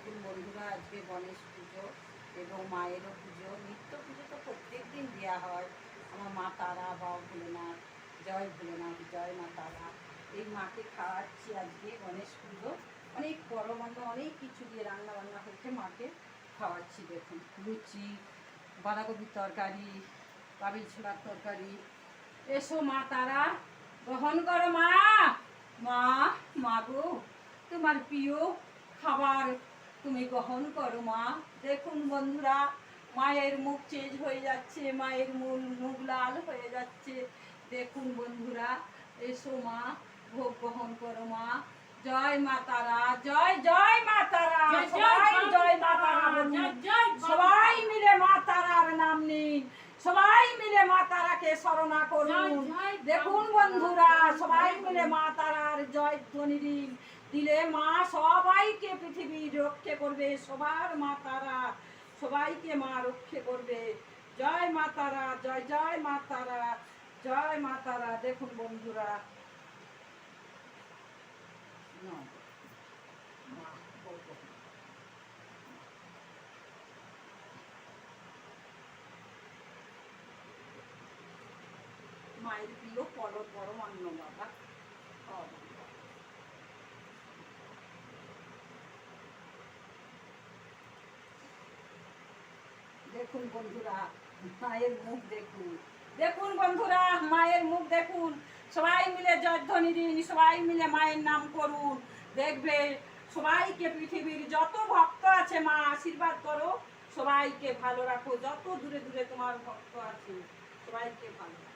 দেখুন বন্ধুরা, আজকে গণেশ পুজো এবং মায়েরও পুজো। নিত্য পুজো তো প্রত্যেক দিন দেওয়া হয়। আমার মা তারা বা ভোলেনাথ, জয় ভোলেনাথ, জয় মা তারা, এই মাকে খাওয়াচ্ছি আজকে গণেশ পুজো। অনেক পরমান্ন অনেক কিছু দিয়ে রান্না বান্না হয়েছে, মাকে খাওয়াচ্ছি। দেখুন লুচি, বাঁধাকপির তরকারি, কাবিল ছোলার তরকারি। এসো মা তারা, গ্রহণ করো মা। মা, মা গো, তোমার প্রিয় খাবার তুমি গ্রহণ করো মা। দেখুন বন্ধুরা, মায়ের মুখ চেঞ্জ হয়ে যাচ্ছে, মায়ের মুখ লাল হয়ে যাচ্ছে। দেখুন বন্ধুরা, এসো মা, ভোগ গ্রহণ করো মা। জয় মা তারা, জয় জয় মা তারা, সবাই জয় মা তারা বলুন। সবাই মিলে মা তারার নাম নিন, সবাই মিলে মা তারাকে স্মরণা করুন। দেখুন বন্ধুরা, সবাই মিলে মা তারার জয় ধ্বনি দিন। দিলে মা সবাইকে পৃথিবী রক্ষা করবে। সবার মা তারা সবাইকে মা রক্ষা করবে। জয় মা তারা, জয় জয় মা তারা, জয় মা তারা। দেখুন বন্ধুরা, মায়ের প্রিয় পরমান্ন বাবা। দেখুন বন্ধুরা, মায়ের মুখ দেখুন। দেখুন বন্ধুরা, মায়ের মুখ দেখুন। সবাই মিলে জয়ধ্বনি দিন, সবাই মিলে মায়ের নাম করুন। দেখবে সবাইকে, পৃথিবীর যত ভক্ত আছে মা আশীর্বাদ করো। সবাইকে ভালো রাখো, যত দূরে দূরে তোমার ভক্ত আছে সবাইকে ভালো রাখো।